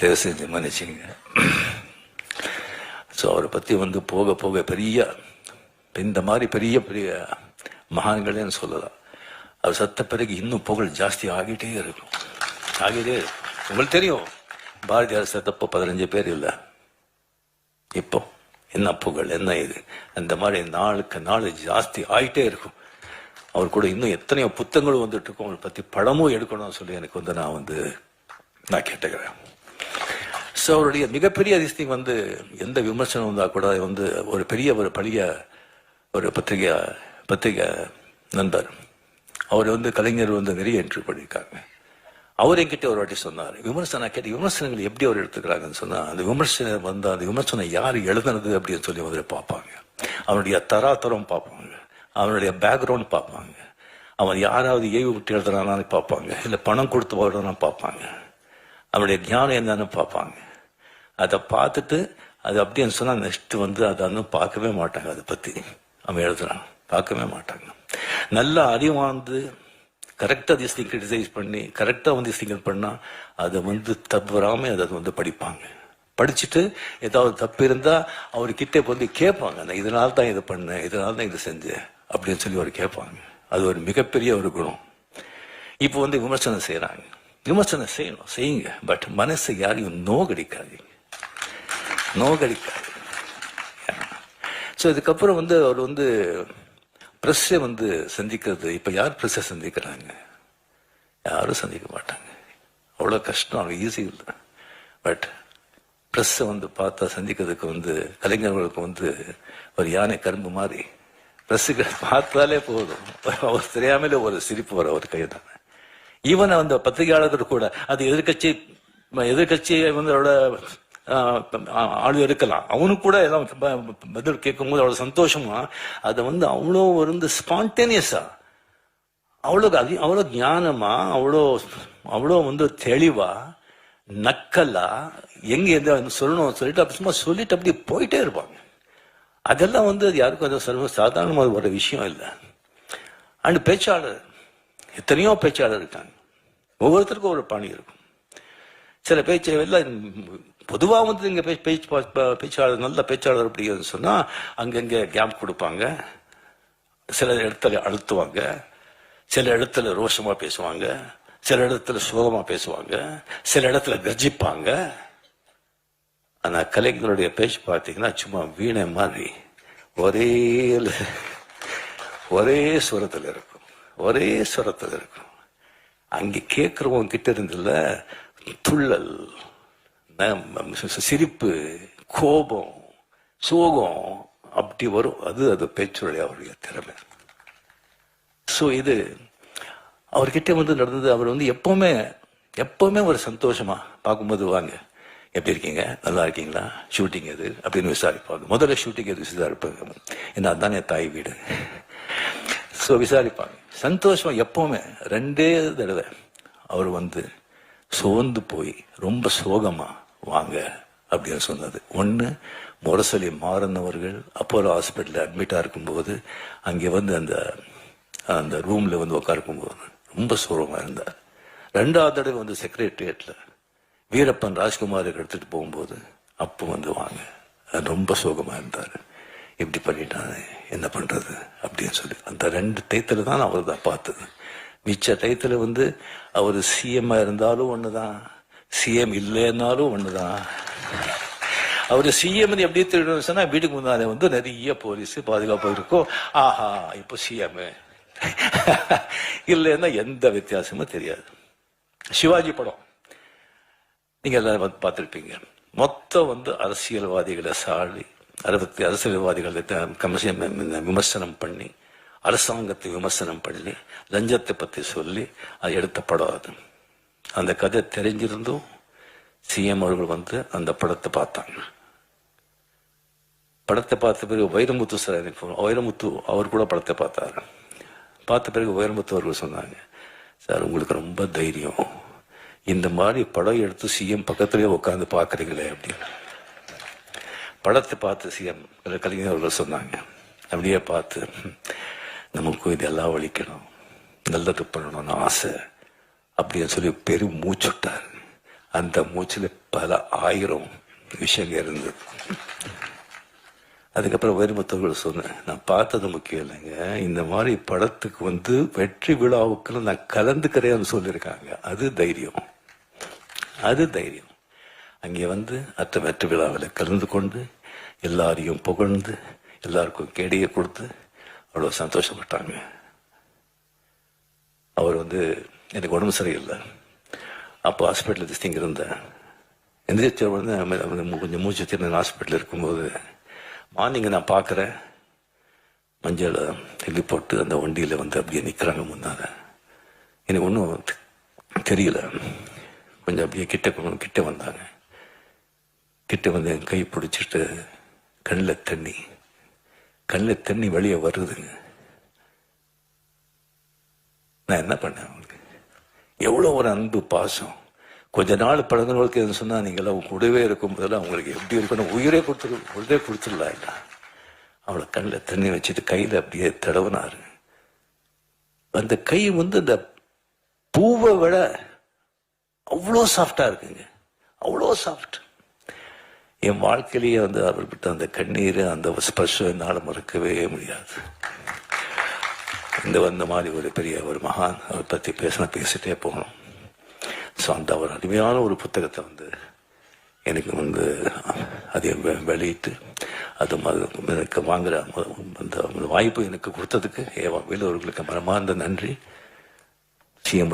தயவு செஞ்சு மன்னிச்சிங்க. ஸோ அவரை பற்றி வந்து போக போக பெரிய இந்த மாதிரி பெரிய பெரிய மகான்களேன்னு சொல்லலாம். அவர் சத்த பிறகு இன்னும் புகழ் ஜாஸ்தி ஆகிட்டே இருக்கும். உங்களுக்கு தெரியும், பாரதியார் செத்தப்போ 15 பேர் இல்லை. இப்போ என்ன புகழ், என்ன இது, அந்த மாதிரி நாளுக்கு நாள் ஜாஸ்தி ஆகிட்டே இருக்கும். அவர் கூட இன்னும் எத்தனையோ புத்தகங்களும் வந்துட்டு இருக்கும். அவரை பற்றி படமும் எடுக்கணும்னு சொல்லி எனக்கு வந்து நான் கேட்டுக்கிறேன். ஸோ அவருடைய மிகப்பெரிய அதிசயம் வந்து எந்த விமர்சனம் வந்தால் கூட வந்து ஒரு பெரிய ஒரு பழைய ஒரு பத்திரிகை நண்பர் அவர் வந்து கலைஞர் வந்து நிறைய இன்டர்வியூ பண்ணியிருக்காங்க. அவர் என்கிட்ட ஒரு வாட்டி சொன்னார், விமர்சனம் கேட்டு விமர்சனங்கள் எப்படி அவர் எடுத்துக்கிறாங்கன்னு சொன்னால், அந்த விமர்சனம் வந்து அந்த விமர்சனம் யார் எழுதுனது அப்படின்னு சொல்லி முதல்ல பார்ப்பாங்க. அவனுடைய தராதரம் பார்ப்பாங்க, அவனுடைய பேக்ரவுண்ட் பார்ப்பாங்க, அவன் யாராவது ஏவி விட்டு எழுதுறானான்னு பார்ப்பாங்க, இல்லை பணம் கொடுத்து வருதான்னு பார்ப்பாங்க, அவனுடைய ஞானம் என்னன்னு பார்ப்பாங்க. அதை பார்த்துட்டு அது அப்படின்னு சொன்னால் நெக்ஸ்ட் வந்து அதை இன்னும் பார்க்கவே மாட்டாங்க. அதை பற்றி அவன் எழுதுறான் பார்க்கவே மாட்டாங்க. நல்லா அறிவாந்து கரெக்டாக திஸ்திங் கிரிட்டிசைஸ் பண்ணி கரெக்டாக வந்து திஸ்திங் பண்ணால் அதை வந்து தவறாமல் அதை வந்து படிப்பாங்க. படிச்சுட்டு ஏதாவது தப்பு இருந்தால் அவர்கிட்ட வந்து கேட்பாங்க, நான் இதனால தான் இதை பண்ணேன், இதனால தான் இதை செஞ்சேன் அப்படின்னு சொல்லி அவர் கேட்பாங்க. அது ஒரு மிகப்பெரிய ஒரு குணம். இப்போ வந்து விமர்சனம் செய்கிறாங்க, விமர்சனம் செய்யணும், செய்யுங்க. பட் மனசை யாரையும் நோகடிக்காது. ஸோ இதுக்கப்புறம் வந்து அவர் வந்து ப்ரெஸ்ஸை வந்து சந்திக்கிறது, இப்போ யார் ப்ரெஸ்ஸை சந்திக்கிறாங்க? யாரும் சந்திக்க மாட்டாங்க. அவ்வளோ கஷ்டம், அவ்வளோ ஈஸி இல்லை. பட் ப்ரெஸ்ஸை வந்து பார்த்தா சந்திக்கிறதுக்கு வந்து கலைஞர்களுக்கு வந்து ஒரு யானை கரும்பு மாதிரி ப்ரெஸ்ஸுக்கு பார்த்தாலே போதும், அவர் தெரியாமலே ஒரு சிரிப்பு வர ஒரு கையை தானே. ஈவன் அந்த பத்திரிகையாளர்கள் கூட அது எதிர்கட்சி வந்து அவரோட ஆளு இருக்கலாம், அவனுக்கு கூட ஏதாவது பதில் கேட்கும்போது அவ்வளோ சந்தோஷமா அதை வந்து அவ்வளோ வந்து ஸ்பான்டேனியஸா, அவ்வளோ ஞானமா, அவ்வளோ வந்து தெளிவா, நக்கலா, எங்க எந்த சொல்லணும் சொல்லிட்டு அப்படி சும்மா சொல்லிட்டு அப்படி போயிட்டே இருப்பாங்க. அதெல்லாம் வந்து அது யாருக்கும் அது சர்வ சாதாரணமாக ஒரு விஷயம் இல்லை. அண்ட் பேச்சாளர், எத்தனையோ பேச்சாளர் இருக்காங்க, ஒவ்வொருத்தருக்கும் ஒரு பாணி இருக்கும். சில பேச்சு எல்லாம் பொதுவாக வந்து இங்கே பேச்சாளர் நல்ல பேச்சாளர் அப்படின்னு சொன்னால் அங்கங்கே கேப் கொடுப்பாங்க, சில இடத்துல அழுத்துவாங்க, சில இடத்துல ரோஷமாக பேசுவாங்க, சில இடத்துல சோகமாக பேசுவாங்க, சில இடத்துல கர்ஜிப்பாங்க. ஆனால் கலைஞருடைய பேச்சு பார்த்தீங்கன்னா சும்மா வீணை மாதிரி ஒரே சுரத்தில் இருக்கும். அங்கே கேட்குறவங்க கிட்ட இருந்துல துள்ளல், சிரிப்பு, கோபம், சோகம் அப்படி வரும். அது பேச்சுடைய அவருடைய திறமை. ஸோ இது அவர்கிட்ட வந்து நடந்தது. அவர் வந்து எப்பவுமே ஒரு சந்தோஷமா பார்க்கும்போது, வாங்க எப்படி இருக்கீங்க, நல்லா இருக்கீங்களா, ஷூட்டிங் எது அப்படின்னு விசாரிப்பாங்க. முதல்ல ஷூட்டிங் எது விசாரிப்பாங்க, ஏன்னா அதுதான் என் தாய் வீடு. ஸோ விசாரிப்பாங்க. சந்தோஷம் எப்பவுமே 2 தடவை அவர் வந்து சோர்ந்து போய் ரொம்ப சோகமா வாங்க அப்படின்னு சொன்னது. ஒன்று, முரசொலி மாறன் அவர்கள் அப்போலோ ஹாஸ்பிட்டலில் அட்மிட்டாக இருக்கும்போது அங்கே வந்து அந்த ரூமில் வந்து உட்காருக்கும்போது ரொம்ப சோகமாக இருந்தார். 2வது தடவை வந்து செக்ரட்டரியேட்டில் வீரப்பன் ராஜ்குமார் எடுத்துகிட்டு போகும்போது அப்போ வந்து வாங்க, ரொம்ப சோகமாக இருந்தார். இப்படி பண்ணிட்டாங்க, என்ன பண்ணுறது அப்படின்னு சொல்லி அந்த 2 டயத்தில் தான் அவர் தான் பார்த்தது. மிச்ச டயத்தில் வந்து அவர் சிஎம்மாக இருந்தாலும் ஒன்று தான், சிஎம் இல்லைன்னாலும் ஒன்று தான். அவர் சிஎம் எப்படி திருடணும் சொன்னா வீட்டுக்கு முன்னாலே வந்து நிறைய போலீஸ் பாதுகாப்பு இருக்கும். ஆஹா இப்போ சிஎம் இல்லைன்னா எந்த வித்தியாசமும் தெரியாது. சிவாஜி படம் நீங்க எல்லாரும் வந்து பார்த்துருப்பீங்க. மொத்தம் வந்து அரசியல்வாதிகளை சாடி அரசியல்வாதிகளை விமர்சனம் பண்ணி, அரசாங்கத்தை விமர்சனம் பண்ணி, லஞ்சத்தை பற்றி சொல்லி அது எடுத்த படம். அது அந்த கதை தெரிஞ்சிருந்தும் சிஎம் அவர்கள் வந்து அந்த படத்தை பார்த்தாங்க. படத்தை பார்த்த பிறகு வைரமுத்து சார், வைரமுத்து அவர் கூட படத்தை பார்த்தாரு. பார்த்த பிறகு வைரமுத்து அவர்கள் சொன்னாங்க, சார் உங்களுக்கு ரொம்ப தைரியம், இந்த மாதிரி படம் எடுத்து சிஎம் பக்கத்துலேயே உட்காந்து பார்க்குறீங்களே அப்படின்னு. படத்தை பார்த்து சிஎம் கலைஞர் அவர்கள் சொன்னாங்க, அப்படியே பார்த்து நமக்கும் இதெல்லாம் ஒழிக்கணும், நல்லது பண்ணணும்னு ஆசை அப்படின்னு சொல்லி பெரும் மூச்சுட்டார். அந்த மூச்சில் பல ஆயிரம் விஷயங்கள் இருந்தது. அதுக்கப்புறம் வைரமுத்தவர்கள் சொன்னேன், நான் பார்த்தது முக்கியம் இல்லைங்க, இந்த மாதிரி படத்துக்கு வந்து வெற்றி விழாவுக்கு நான் கலந்துக்கிறேன்னு சொல்லியிருக்காங்க. அது தைரியம், அது தைரியம். அங்கே வந்து வெற்றி விழாவில் கலந்து கொண்டு எல்லாரையும் புகழ்ந்து எல்லாருக்கும் கேடியை கொடுத்து அவ்வளோ சந்தோஷப்பட்டாங்க. அவர் வந்து எனக்கு உடம்பு சரியில்லை, அப்போ ஹாஸ்பிட்டலில் திஸ்திங்க இருந்தேன். எந்திரிச்ச உடனே கொஞ்சம் மூச்சு திறன் ஹாஸ்பிட்டலில் இருக்கும்போது மார்னிங் நான் பார்க்குறேன், மஞ்சளை தெளி போட்டு அந்த வண்டியில் வந்து அப்படியே நிற்கிறாங்க முன்னால. எனக்கு ஒன்றும் தெரியல. கொஞ்சம் அப்படியே கிட்ட வந்தாங்க. கிட்ட வந்து என் கை பிடிச்சிட்டு கண்ணில் தண்ணி வெளியே வருதுங்க. நான் என்ன பண்ணேன், அவங்களுக்கு எவ்வளோ ஒரு அன்பு பாசம். கொஞ்ச நாள் பழங்கினவர்களுக்கு எது சொன்னால் நீங்களாம் கூடவே இருக்கும் போதெல்லாம் அவங்களுக்கு எப்படி இருக்கணும், உயிரே கொடுத்துடலாம் இல்லை. அவளை கண்ணில் தண்ணி வச்சுட்டு கையில் அப்படியே தடவினாரு. அந்த கை வந்து அந்த பூவை விட அவ்வளோ சாஃப்டா இருக்குங்க, அவ்வளோ சாஃப்ட். என் வாழ்க்கையிலேயே வந்து அவர் விட்டு அந்த கண்ணீர், அந்த ஸ்பர்ஷம் என்னால் மறக்கவே முடியாது. இந்த மாதிரி ஒரு பெரிய ஒரு மகான் அவரை பற்றி பேசிட்டே போகணும். ஸோ அந்த ஒரு அருமையான ஒரு புத்தகத்தை வந்து எனக்கு வந்து அதை வெளியிட்டு எனக்கு வாங்குற அந்த வாய்ப்பு எனக்கு கொடுத்ததுக்கு வேலூர்களுக்கு மனமார்ந்த நன்றி. சிஎம்